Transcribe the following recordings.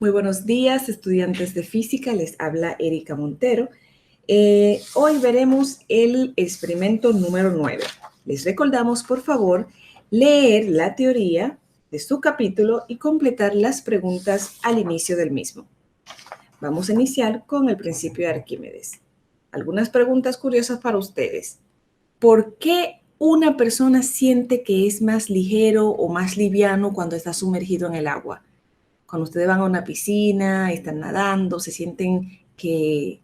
Muy buenos días, estudiantes de física. Les habla Erika Montero. Hoy veremos el experimento número 9. Les recordamos, por favor, leer la teoría de su capítulo y completar las preguntas al inicio del mismo. Vamos a iniciar con el principio de Arquímedes. Algunas preguntas curiosas para ustedes. ¿Por qué una persona siente que es más ligero o más liviano cuando está sumergido en el agua? Cuando ustedes van a una piscina, están nadando, se sienten que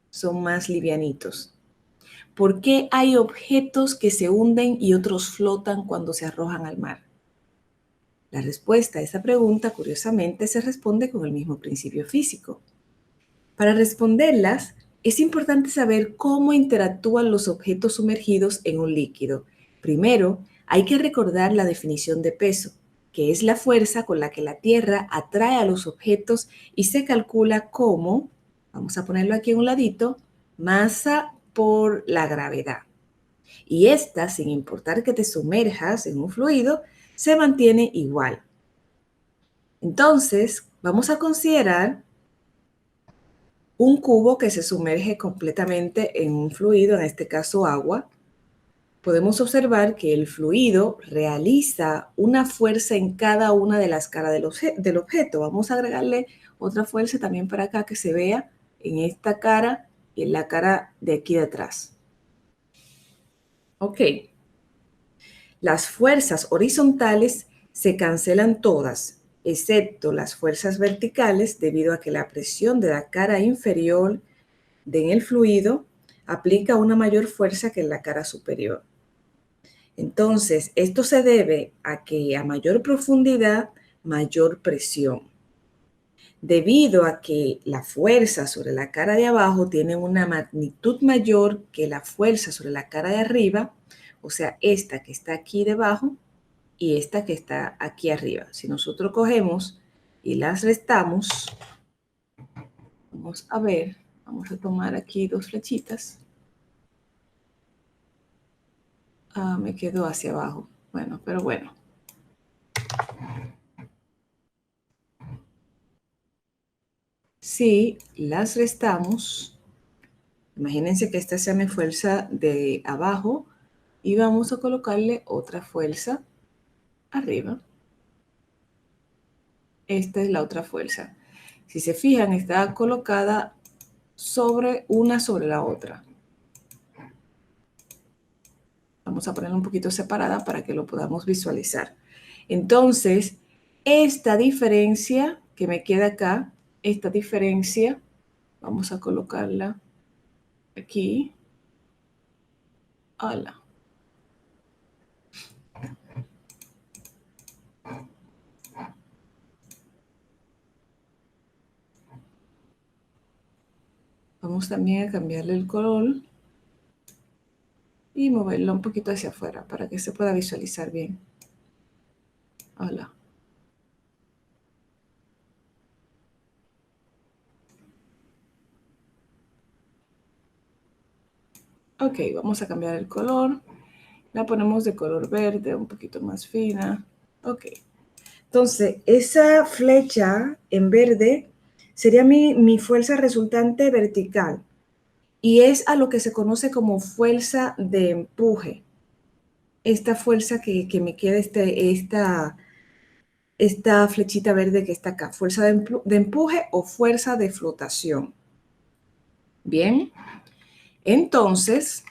son más livianitos. ¿Por qué hay objetos que se hunden y otros flotan cuando se arrojan al mar? La respuesta a esta pregunta, curiosamente, se responde con el mismo principio físico. Para responderlas, es importante saber cómo interactúan los objetos sumergidos en un líquido. Primero, hay que recordar la definición de peso, que es la fuerza con la que la Tierra atrae a los objetos y se calcula como, vamos a ponerlo aquí a un ladito, masa por la gravedad. Y esta, sin importar que te sumerjas en un fluido, se mantiene igual. Entonces, vamos a considerar un cubo que se sumerge completamente en un fluido, en este caso agua. Podemos observar que el fluido realiza una fuerza en cada una de las caras del objeto. Vamos a agregarle otra fuerza también para acá que se vea en esta cara y en la cara de aquí de atrás. Ok. Las fuerzas horizontales se cancelan todas, excepto las fuerzas verticales, debido a que la presión de la cara inferior en el fluido aplica una mayor fuerza que en la cara superior. Entonces, esto se debe a que a mayor profundidad, mayor presión. Debido a que la fuerza sobre la cara de abajo tiene una magnitud mayor que la fuerza sobre la cara de arriba, o sea, esta que está aquí debajo y esta que está aquí arriba. Si nosotros cogemos y las restamos, vamos a ver, vamos a tomar aquí dos flechitas. Me quedó hacia abajo. Bueno, pero bueno. Si las restamos, imagínense que esta sea mi fuerza de abajo y vamos a colocarle otra fuerza arriba. Esta es la otra fuerza. Si se fijan, está colocada sobre la otra. Vamos a ponerla un poquito separada para que lo podamos visualizar. Entonces, esta diferencia que me queda acá, esta diferencia, vamos a colocarla aquí. Hola. Vamos también a cambiarle el color y moverlo un poquito hacia afuera para que se pueda visualizar bien. Hola. Ok, vamos a cambiar el color. La ponemos de color verde, un poquito más fina. Ok. Entonces, esa flecha en verde sería mi fuerza resultante vertical. Y es a lo que se conoce como fuerza de empuje. Esta fuerza que me queda, esta flechita verde que está acá, fuerza de empuje o fuerza de flotación. Bien, entonces,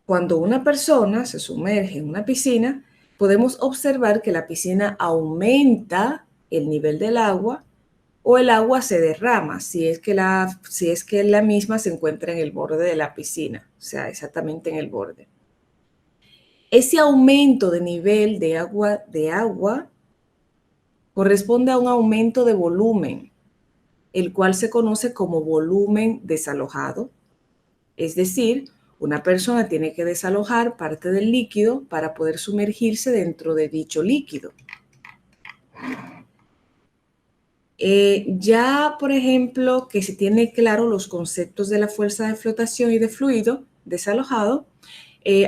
cuando una persona se sumerge en una piscina, podemos observar que la piscina aumenta el nivel del agua o el agua se derrama si es que la misma se encuentra en el borde de la piscina, o sea, exactamente en el borde. Ese aumento de nivel de agua corresponde a un aumento de volumen, el cual se conoce como volumen desalojado. Es decir, una persona tiene que desalojar parte del líquido para poder sumergirse dentro de dicho líquido. Ya, por ejemplo, que se tiene claro los conceptos de la fuerza de flotación y de fluido desalojado,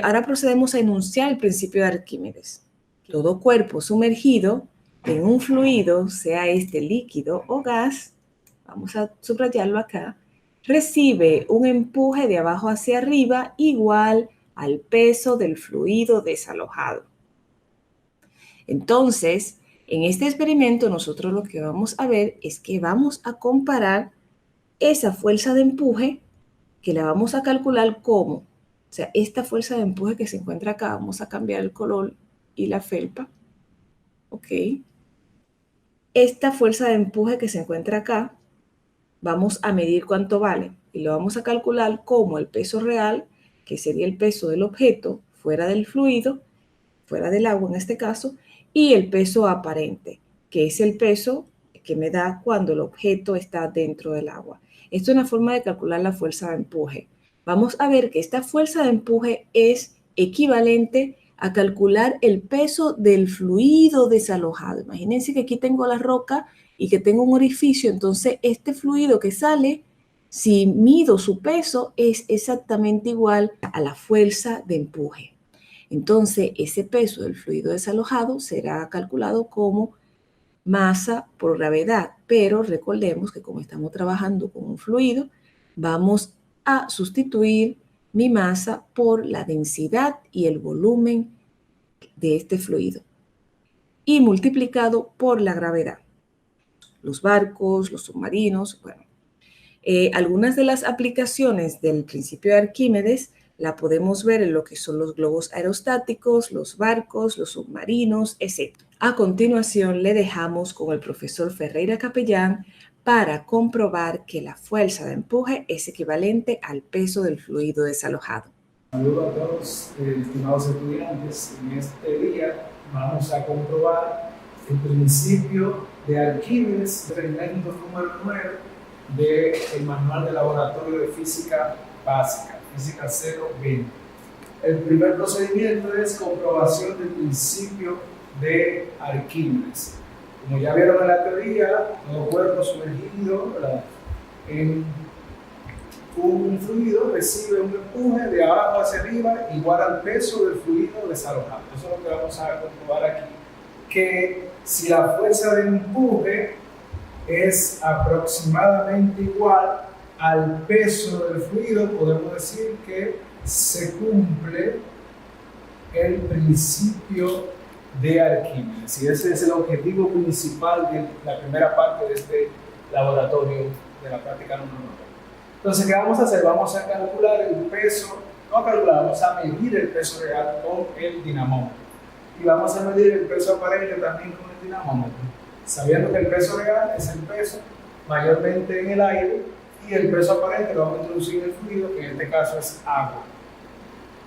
ahora procedemos a enunciar el principio de Arquímedes. Todo cuerpo sumergido en un fluido, sea este líquido o gas, vamos a subrayarlo acá, recibe un empuje de abajo hacia arriba igual al peso del fluido desalojado. Entonces, en este experimento nosotros lo que vamos a ver es que vamos a comparar esa fuerza de empuje que la vamos a calcular como, o sea, esta fuerza de empuje que se encuentra acá, vamos a cambiar el color y la felpa, ¿ok? Esta fuerza de empuje que se encuentra acá, vamos a medir cuánto vale y lo vamos a calcular como el peso real, que sería el peso del objeto fuera del fluido, fuera del agua en este caso, y el peso aparente, que es el peso que me da cuando el objeto está dentro del agua. Esto es una forma de calcular la fuerza de empuje. Vamos a ver que esta fuerza de empuje es equivalente a calcular el peso del fluido desalojado. Imagínense que aquí tengo la roca y que tengo un orificio, entonces este fluido que sale, si mido su peso, es exactamente igual a la fuerza de empuje. Entonces, ese peso del fluido desalojado será calculado como masa por gravedad, pero recordemos que como estamos trabajando con un fluido, vamos a sustituir mi masa por la densidad y el volumen de este fluido y multiplicado por la gravedad. Los barcos, los submarinos, bueno. Algunas de las aplicaciones del principio de Arquímedes la podemos ver en lo que son los globos aerostáticos, los barcos, los submarinos, etc. A continuación, le dejamos con el profesor Ferreira Capellán para comprobar que la fuerza de empuje es equivalente al peso del fluido desalojado. Saludos a todos, estimados estudiantes. En este día vamos a comprobar el principio de Arquímedes, experimento número 9 del Manual de Laboratorio de Física Básica, Física 020. El primer procedimiento es comprobación del principio de Arquímedes. Como ya vieron en la teoría, todo cuerpo sumergido en un fluido recibe un empuje de abajo hacia arriba igual al peso del fluido desalojado. Eso es lo que vamos a comprobar aquí, que si la fuerza de empuje es aproximadamente igual al peso del fluido, podemos decir que se cumple el principio de Arquímedes. Y ese es el objetivo principal de la primera parte de este laboratorio de la práctica número 9. Entonces, ¿qué vamos a hacer? Vamos a calcular el peso, vamos a medir el peso real con el dinamómetro. Y vamos a medir el peso aparente también con el dinamómetro, sabiendo que el peso real es el peso mayormente en el aire y el peso aparente lo vamos a introducir en el fluido, que en este caso es agua.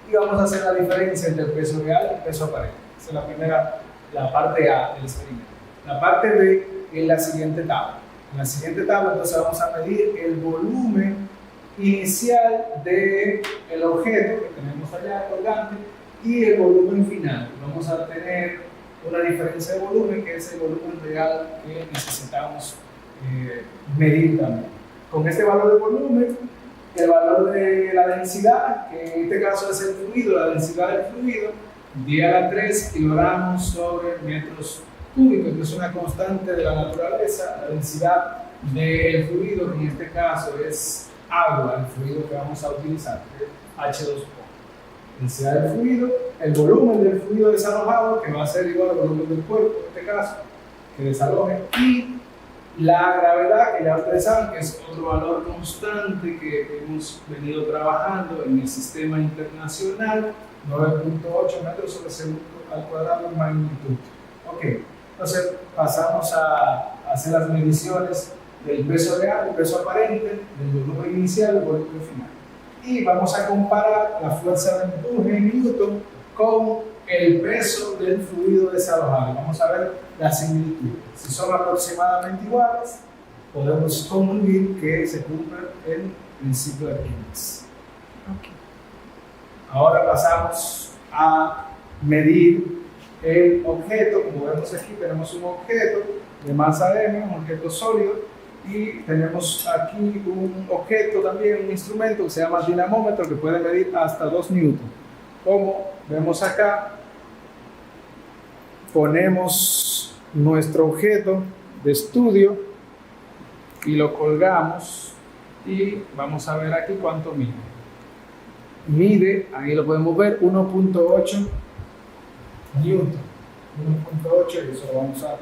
Y vamos a hacer la diferencia entre el peso real y el peso aparente. Esa es la primera, la parte A del experimento. La parte B es la siguiente tabla. En la siguiente tabla entonces vamos a medir el volumen inicial del objeto que tenemos allá colgante y el volumen final. Vamos a tener una diferencia de volumen que es el volumen real que necesitamos medir también. Con este valor de volumen, el valor de la densidad, que en este caso es el fluido, la densidad del fluido, 10 a la 3 kilogramos sobre metros cúbicos, que es una constante de la naturaleza. La densidad del fluido, que en este caso es agua, el fluido que vamos a utilizar, H2O. Densidad del fluido, el volumen del fluido desalojado, que va a ser igual al volumen del cuerpo, en este caso, que desaloje, y la gravedad, que ya ustedes saben que es otro valor constante que hemos venido trabajando en el sistema internacional, 9.8 metros sobre segundo al cuadrado en magnitud. Ok, entonces pasamos a hacer las mediciones del peso real, del peso aparente, del volumen inicial y del volumen final. Y vamos a comparar la fuerza de empuje en Newton con el peso del fluido desalojado. Vamos a ver las similitudes. Si son aproximadamente iguales, podemos concluir que se cumple el principio de Arquímedes. Okay. Ahora pasamos a medir el objeto. Como vemos aquí, tenemos un objeto de masa m, un objeto sólido, y tenemos aquí un objeto también, un instrumento que se llama dinamómetro, que puede medir hasta 2 newton. Como vemos acá, ponemos nuestro objeto de estudio y lo colgamos y vamos a ver aquí cuánto mide. Mide, ahí lo podemos ver, 1.8 newton. 1.8 y eso lo vamos a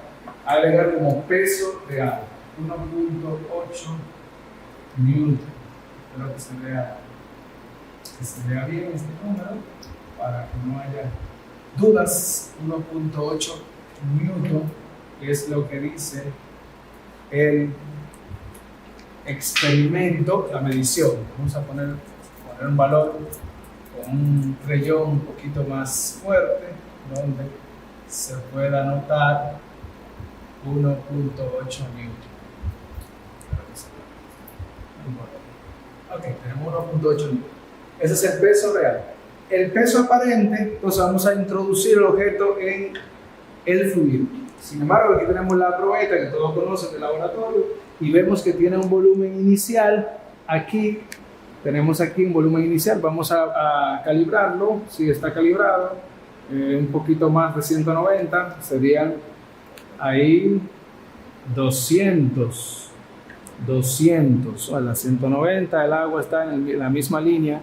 agregar como peso real. 1.8 newton. Espero que se vea bien este número para que no haya dudas. 1.8 newton es lo que dice el experimento, la medición. Vamos a poner un valor con un creyón un poquito más fuerte donde se pueda notar 1.8 newton. Ok, tenemos 1.8 newton. Ese es el peso real. El peso aparente, entonces vamos a introducir el objeto en el fluido. Sin embargo, aquí tenemos la probeta que todos conocen del laboratorio y vemos que tiene un volumen inicial. Aquí tenemos un volumen inicial. Vamos a calibrarlo. Si está calibrado, un poquito más de 190, serían ahí 200. A las 190 el agua está en la misma línea.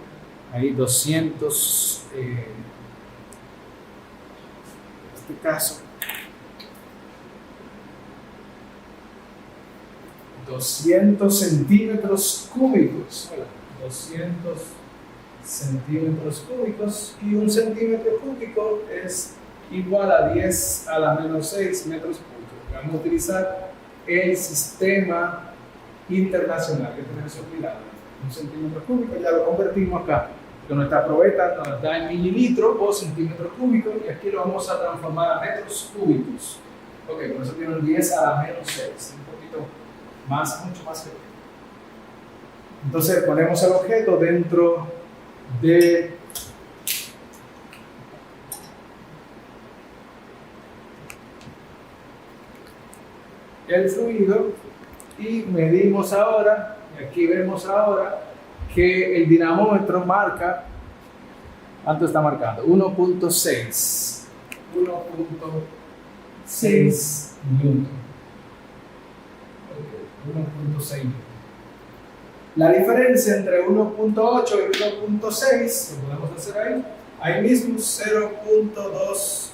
Ahí 200, en este caso, 200 centímetros cúbicos. 200 centímetros cúbicos y un centímetro cúbico es igual a 10 a la menos 6 metros cúbicos. Vamos a utilizar el sistema internacional que tenemos olvidado. Un centímetro cúbico ya lo convertimos acá. Que nuestra probeta nos da en mililitros o centímetros cúbicos y aquí lo vamos a transformar a metros cúbicos. Ok, por eso tiene un 10 a la menos 6, un poquito más, mucho más pequeño. Entonces ponemos el objeto dentro de el fluido y medimos ahora, y aquí vemos ahora que el dinamómetro marca, ¿cuánto está marcando? 1.6 newton. 1.6 newton. La diferencia entre 1.8 y 1.6, lo podemos hacer ahí mismo 0.2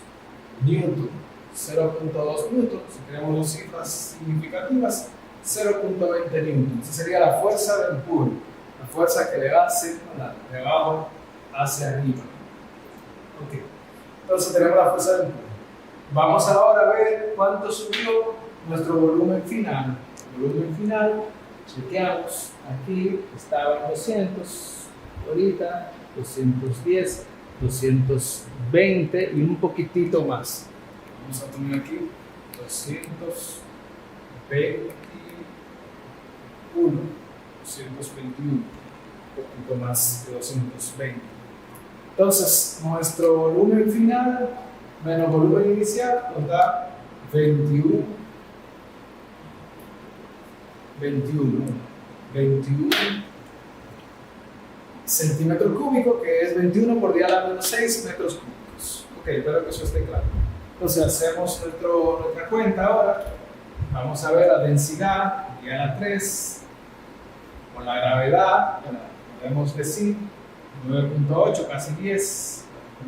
newton. 0.2 newton, si tenemos dos cifras significativas, 0.20 newton. Esa sería la fuerza del empuje. La fuerza que le hace de abajo hacia arriba. Okay. Entonces tenemos la fuerza del empuje. Vamos ahora a ver cuánto subió nuestro volumen final. El volumen final, chequeamos, aquí estaba en 200, ahorita 210, 220 y un poquitito más. Vamos a poner aquí 221, 221, un poquito más de 220. Entonces, nuestro volumen final menos volumen inicial nos da 21 centímetros cúbicos, que es 21 por 10 a la menos 6 metros cúbicos. Ok, espero que eso esté claro. Entonces hacemos nuestra cuenta ahora. Vamos a ver la densidad, 10 a la 3, con la gravedad, podemos decir 9.8, casi 10,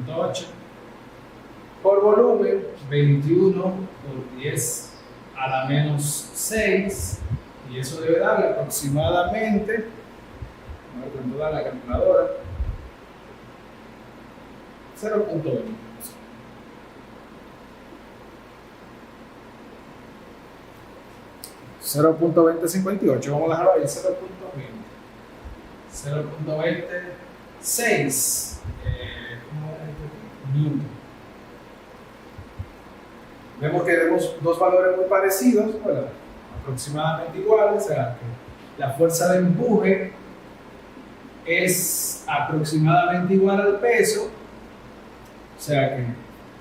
9.8. Por volumen, 21 por 10 a la menos 6, y eso debe darle aproximadamente, a ver cuánto da la calculadora, 0.20. 0.2058, vamos a dejarlo ahí, 0.26 newton. Vemos que tenemos dos valores muy parecidos, bueno, aproximadamente iguales, o sea que la fuerza de empuje es aproximadamente igual al peso, o sea que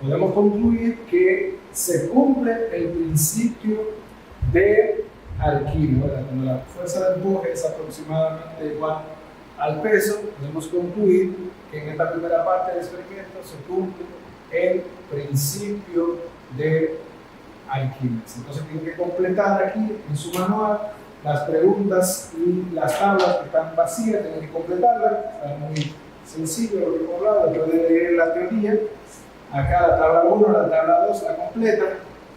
podemos concluir que se cumple el principio de Arquímedes, ¿verdad? Cuando la fuerza de empuje es aproximadamente igual al peso, podemos concluir que en esta primera parte del experimento se cumple el principio de Arquímedes. Entonces tienen que completar aquí en su manual las preguntas y las tablas que están vacías, tienen que completarlas. Es muy sencillo lo que hemos hablado. Después de leer la teoría, acá la tabla 1, la tabla 2 la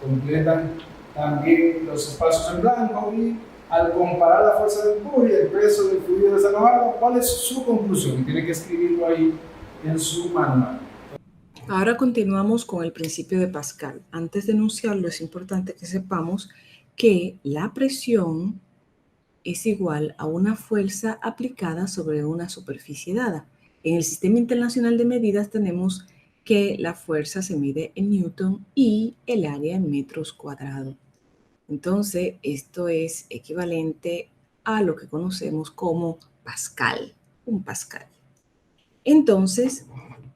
completan también los espacios en blanco y al comparar la fuerza de empuje y el peso del fluido desalojado, ¿cuál es su conclusión? Y tiene que escribirlo ahí en su manual. Ahora continuamos con el principio de Pascal. Antes de enunciarlo, es importante que sepamos que la presión es igual a una fuerza aplicada sobre una superficie dada. En el Sistema Internacional de Medidas tenemos que la fuerza se mide en newton y el área en metros cuadrados. Entonces, esto es equivalente a lo que conocemos como Pascal, un Pascal. Entonces,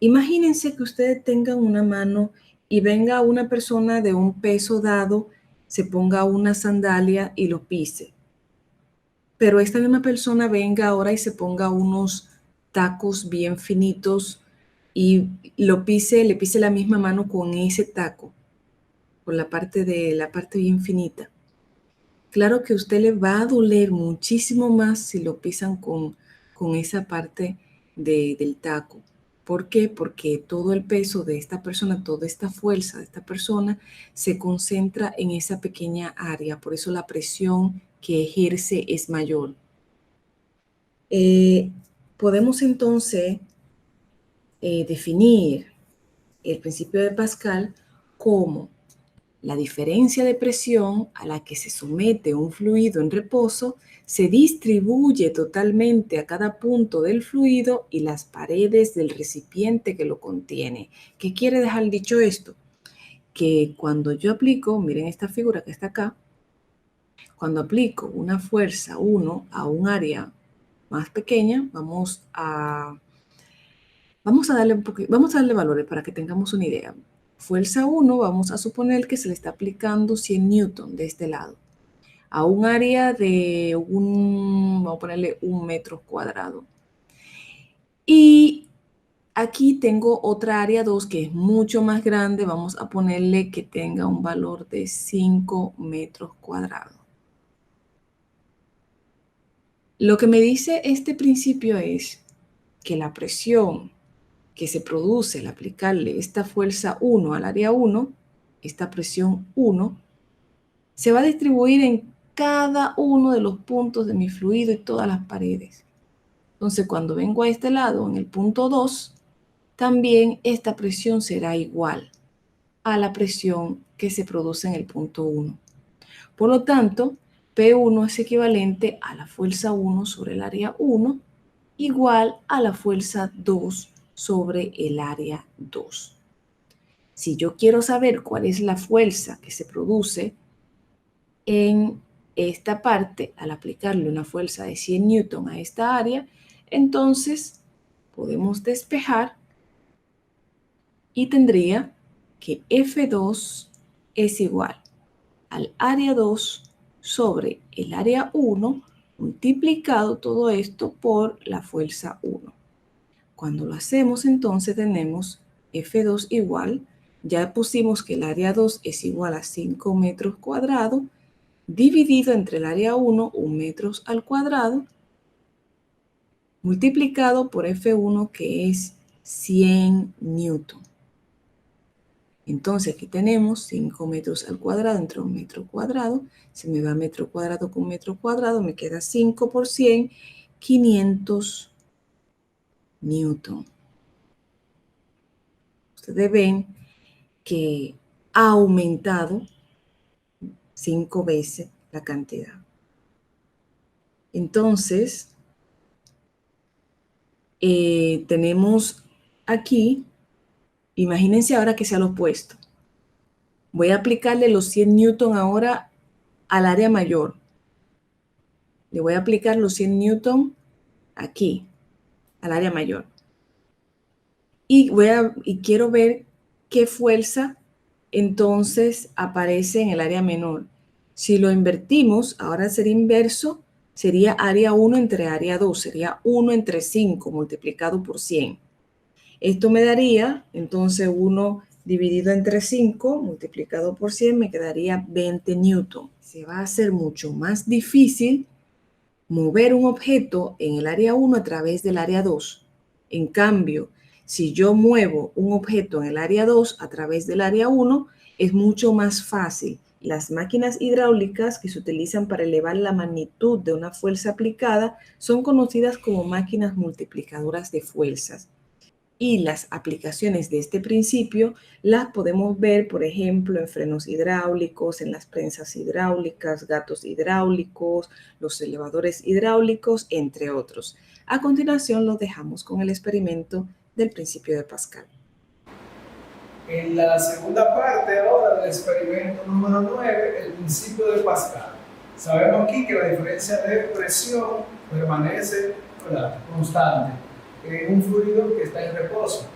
imagínense que ustedes tengan una mano y venga una persona de un peso dado, se ponga una sandalia y lo pise. Pero esta misma persona venga ahora y se ponga unos tacos bien finitos y le pise la misma mano con ese taco, con la parte bien finita. Claro que a usted le va a doler muchísimo más si lo pisan con esa parte del taco. ¿Por qué? Porque todo el peso de esta persona, toda esta fuerza de esta persona se concentra en esa pequeña área. Por eso la presión que ejerce es mayor. Podemos entonces definir el principio de Pascal como la diferencia de presión a la que se somete un fluido en reposo se distribuye totalmente a cada punto del fluido y las paredes del recipiente que lo contiene. ¿Qué quiere dejar dicho esto? Que cuando yo aplico, miren esta figura que está acá, cuando aplico una fuerza 1 a un área más pequeña, vamos a darle valores para que tengamos una idea. Fuerza 1, vamos a suponer que se le está aplicando 100 newton de este lado a un área de vamos a ponerle 1 metro cuadrado. Y aquí tengo otra área 2 que es mucho más grande, vamos a ponerle que tenga un valor de 5 metros cuadrados. Lo que me dice este principio es que la presión que se produce al aplicarle esta fuerza 1 al área 1, esta presión 1, se va a distribuir en cada uno de los puntos de mi fluido y todas las paredes. Entonces, cuando vengo a este lado, en el punto 2, también esta presión será igual a la presión que se produce en el punto 1. Por lo tanto, P1 es equivalente a la fuerza 1 sobre el área 1, igual a la fuerza 2 sobre el área 2. Si yo quiero saber cuál es la fuerza que se produce en esta parte, al aplicarle una fuerza de 100 newton a esta área, entonces podemos despejar y tendría que F2 es igual al área 2 sobre el área 1 multiplicado todo esto por la fuerza 1. Cuando lo hacemos, entonces tenemos F2 igual, ya pusimos que el área 2 es igual a 5 metros cuadrados, dividido entre el área 1, 1 metros al cuadrado, multiplicado por F1, que es 100 newton. Entonces aquí tenemos 5 metros al cuadrado entre 1 metro cuadrado. Se me va metro cuadrado con metro cuadrado, me queda 5 por 100, 500 newton. Ustedes ven que ha aumentado 5 veces la cantidad. Entonces, tenemos aquí, imagínense ahora que sea lo opuesto. Voy a aplicarle los 100 newton ahora al área mayor. Le voy a aplicar los 100 newton aquí, al área mayor. Y quiero ver qué fuerza entonces aparece en el área menor. Si lo invertimos, ahora sería inverso, sería área 1 entre área 2, sería 1 entre 5 multiplicado por 100. Esto me daría entonces 1 dividido entre 5, multiplicado por 100, me quedaría 20 newton. Se va a hacer mucho más difícil mover un objeto en el área 1 a través del área 2. En cambio, si yo muevo un objeto en el área 2 a través del área 1, es mucho más fácil. Las máquinas hidráulicas que se utilizan para elevar la magnitud de una fuerza aplicada son conocidas como máquinas multiplicadoras de fuerzas. Y las aplicaciones de este principio las podemos ver, por ejemplo, en frenos hidráulicos, en las prensas hidráulicas, gatos hidráulicos, los elevadores hidráulicos, entre otros. A continuación, lo dejamos con el experimento del principio de Pascal. En la segunda parte ahora del experimento número 9, el principio de Pascal. Sabemos aquí que la diferencia de presión permanece, ¿verdad?, constante en un fluido que está en reposo.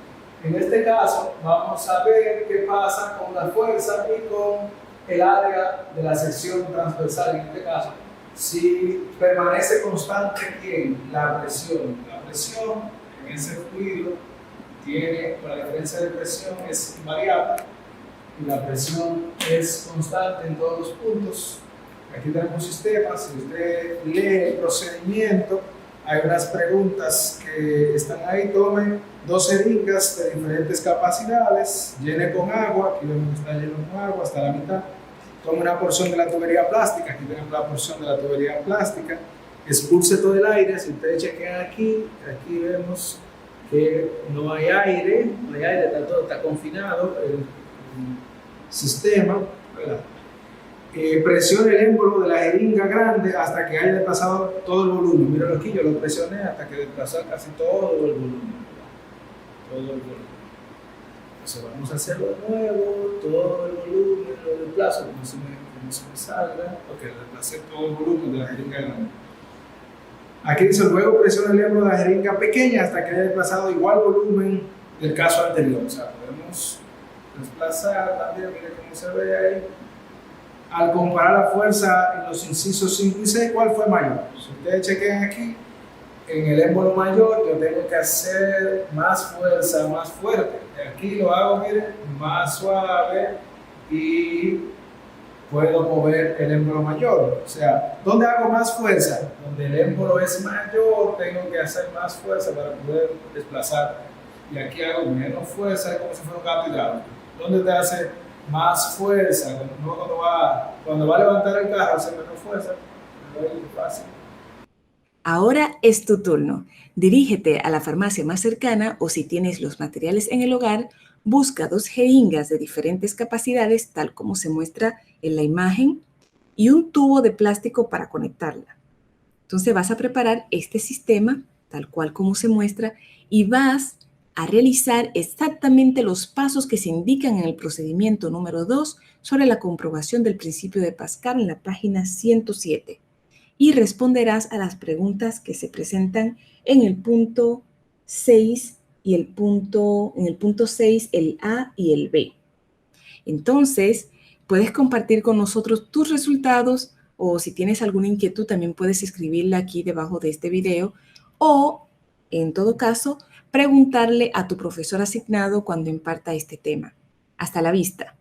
En este caso, vamos a ver qué pasa con la fuerza y con el área de la sección transversal. En este caso, si permanece constante en la presión en ese fluido tiene, la diferencia de presión es invariable y la presión es constante en todos los puntos. Aquí tenemos un sistema. Si usted lee el procedimiento, hay unas preguntas que están ahí. Tome 2 jeringas de diferentes capacidades, llene con agua, aquí vemos que está lleno con agua hasta la mitad. Tome una porción de la tubería plástica, aquí tenemos la porción de la tubería plástica, expulse todo el aire. Si ustedes chequean aquí vemos que no hay aire, está confinado el sistema, ¿verdad? Presione el émbolo de la jeringa grande hasta que haya desplazado todo el volumen. Míralo aquí, yo lo presioné hasta que desplazó casi todo el volumen. Entonces vamos a hacerlo de nuevo, todo el volumen lo desplazo, como se me salga, porque desplacé todo el volumen de la jeringa grande. Aquí dice, luego presiona el émbolo de la jeringa pequeña hasta que haya desplazado igual volumen del caso anterior. O sea, podemos desplazar también, miren cómo se ve ahí. Al comparar la fuerza en los incisos 5 y 6, ¿cuál fue mayor? Si ustedes chequen aquí, en el émbolo mayor yo tengo que hacer más fuerza, más fuerte. Aquí lo hago, miren, más suave y puedo mover el émbolo mayor. O sea, ¿dónde hago más fuerza? Donde el émbolo es mayor, tengo que hacer más fuerza para poder desplazar. Y aquí hago menos fuerza, es como si fuera un gato hidráulico. ¿Dónde te hace más fuerza? Cuando va a levantar el carro, hace menos fuerza. Es fácil. Ahora es tu turno. Dirígete a la farmacia más cercana o si tienes los materiales en el hogar, busca 2 jeringas de diferentes capacidades, tal como se muestra en la imagen, y un tubo de plástico para conectarla. Entonces vas a preparar este sistema, tal cual como se muestra, y vas a realizar exactamente los pasos que se indican en el procedimiento número 2 sobre la comprobación del principio de Pascal en la página 107. Y responderás a las preguntas que se presentan en el punto 6 y en el punto 6 el A y el B. Entonces, puedes compartir con nosotros tus resultados o si tienes alguna inquietud también puedes escribirla aquí debajo de este video o, en todo caso, preguntarle a tu profesor asignado cuando imparta este tema. Hasta la vista.